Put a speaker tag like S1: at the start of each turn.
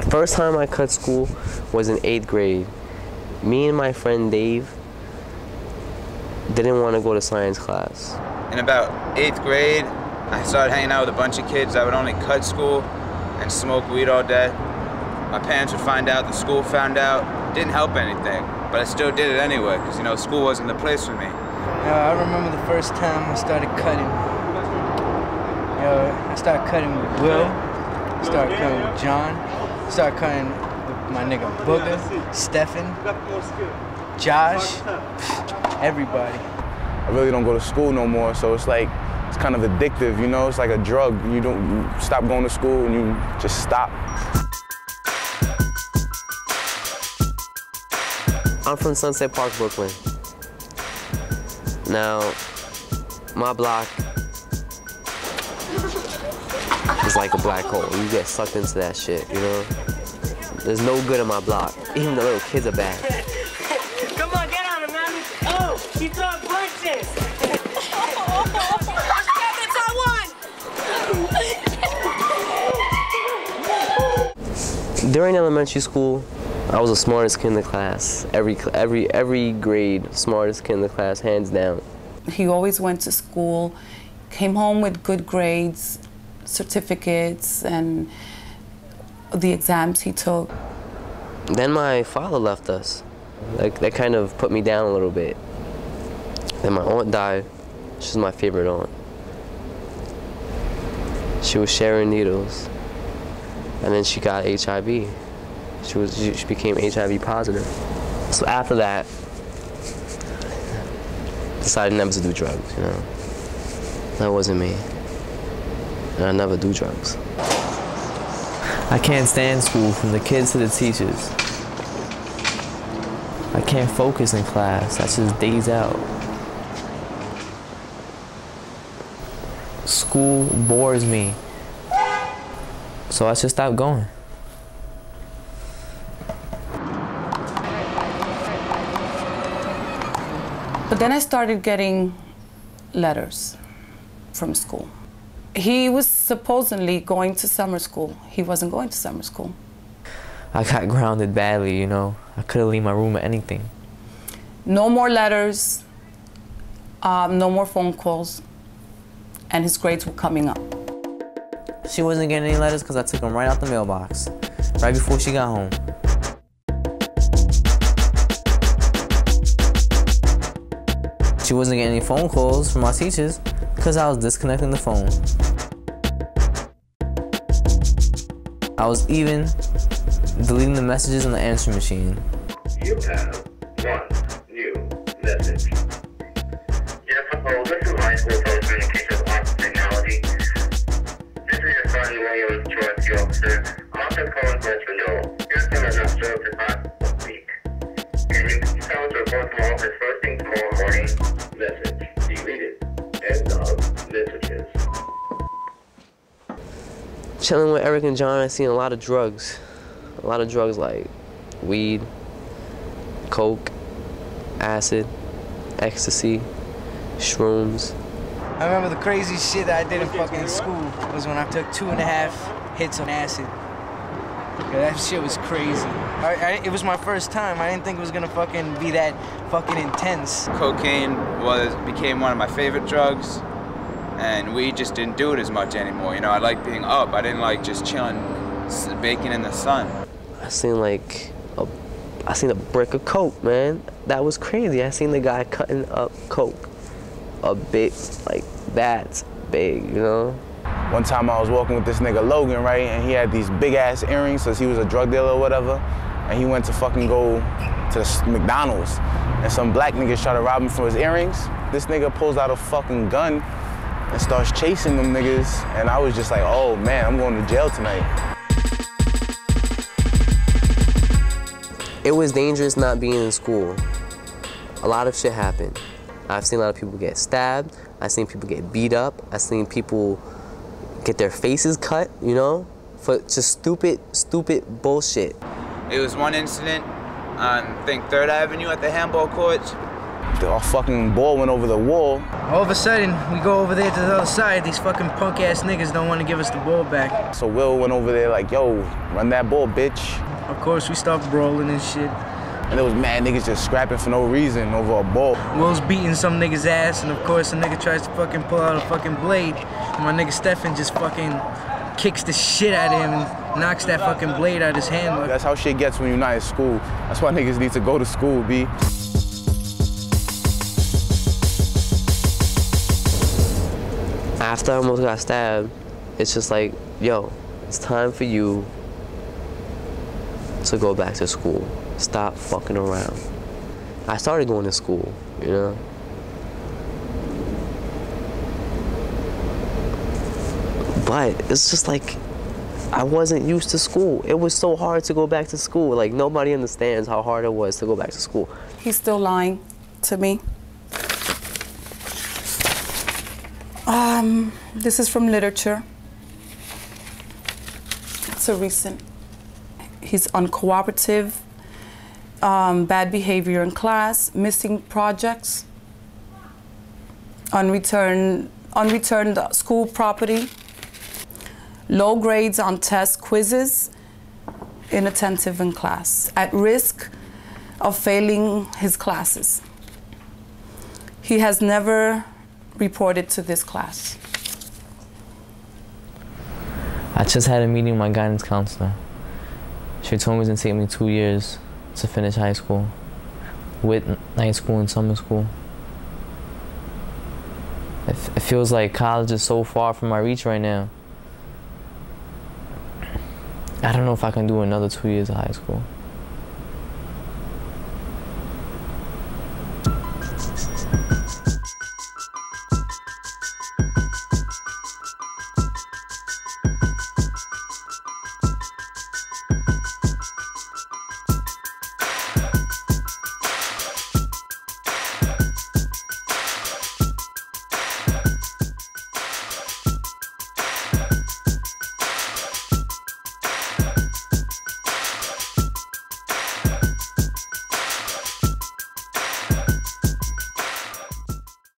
S1: First time I cut school was in 8th grade. Me and my friend Dave didn't want to go to science class.
S2: In about 8th grade, I started hanging out with a bunch of kids that would only cut school and smoke weed all day. My parents would find out, the school found out. Didn't help anything, but I still did it anyway, because, you know, school wasn't the place for me.
S3: I remember the first time I started cutting. I started cutting with Will, started cutting with John, started cutting with my nigga Booger, Stephen, Josh, everybody.
S4: I really don't go to school no more, so it's like, it's kind of addictive, you know? It's like a drug. You stop going to school and you just stop.
S1: I'm from Sunset Park, Brooklyn. Now, my block is like a black hole. You get sucked into that shit, you know? There's no good in my block. Even the little kids are bad.
S5: Come on, get on him, man. Oh, he's throwing punches.
S1: During elementary school, I was the smartest kid in the class. Every grade, smartest kid in the class, hands down.
S6: He always went to school, came home with good grades, certificates, and the exams he took.
S1: Then my father left us. That kind of put me down a little bit. Then my aunt died. She's my favorite aunt. She was sharing needles. And then she got HIV. She became HIV positive. So after that, decided never to do drugs, you know. That wasn't me. And I never do drugs.
S7: I can't stand school, from the kids to the teachers. I can't focus in class. I just daze out. School bores me. So I just stopped going.
S6: But then I started getting letters from school. He was supposedly going to summer school. He wasn't going to summer school.
S7: I got grounded badly, you know. I couldn't leave my room or anything.
S6: No more letters, no more phone calls, and his grades were coming up.
S7: She wasn't getting any letters because I took them right out the mailbox, right before she got home. She wasn't getting any phone calls from my teachers because I was disconnecting the phone. I was even deleting the messages on the answering machine.
S8: You have one new message. Yes, hello, this is high school telecommunications office technology. This is your Friday radio security officer. Officer calling for renewal. Your son has not served the past week. Can you tell us to report from office first thing tomorrow morning? Message deleted. End of messages.
S1: Chilling with Eric and John, I seen a lot of drugs. A lot of drugs like weed, coke, acid, ecstasy, shrooms.
S3: I remember the crazy shit that I did in fucking school was when I took 2.5 hits of acid. Yeah, that shit was crazy. It was my first time. I didn't think it was gonna fucking be that fucking intense.
S2: Cocaine became one of my favorite drugs, and weed just didn't do it as much anymore. You know, I liked being up. I didn't like just chilling, baking in the sun.
S1: I seen a brick of coke, man. That was crazy. I seen the guy cutting up coke, a bit like that big, you know.
S4: One time I was walking with this nigga Logan, right, and he had these big ass earrings because he was a drug dealer or whatever, and he went to fucking go to McDonald's, and some black niggas tried to rob him for his earrings. This nigga pulls out a fucking gun and starts chasing them niggas, and I was just like, oh man, I'm going to jail tonight.
S1: It was dangerous not being in school. A lot of shit happened. I've seen a lot of people get stabbed. I've seen people get beat up. I've seen people get their faces cut, you know, for just stupid bullshit.
S2: It was one incident on, I think, 3rd Avenue at the handball courts.
S4: our fucking ball went over the wall.
S3: All of a sudden, we go over there to the other side. These fucking punk ass niggas don't want to give us the ball back.
S4: So Will went over there like, yo, run that ball, bitch.
S3: Of course, we stopped brawling and shit.
S4: And there was mad niggas just scrapping for no reason over a ball.
S3: Will's beating some nigga's ass, and of course, the nigga tries to fucking pull out a fucking blade. And my nigga Stefan just fucking kicks the shit out of him and knocks that fucking blade out of his hand.
S4: That's how shit gets when you're not in school. That's why niggas need to go to school, B.
S1: After I almost got stabbed, it's just like, yo, it's time for you to go back to school. Stop fucking around. I started going to school, you know? But it's just like, I wasn't used to school. It was so hard to go back to school. Like, nobody understands how hard it was to go back to school.
S6: He's still lying to me. This is from literature. It's a recent. He's uncooperative, bad behavior in class, missing projects, unreturned school property, low grades on test quizzes, inattentive in class, at risk of failing his classes. He has never reported to this class.
S7: I just had a meeting with my guidance counselor. She told me it's gonna take me 2 years to finish high school, with night school and summer school. It feels like college is so far from my reach right now. I don't know if I can do another 2 years of high school.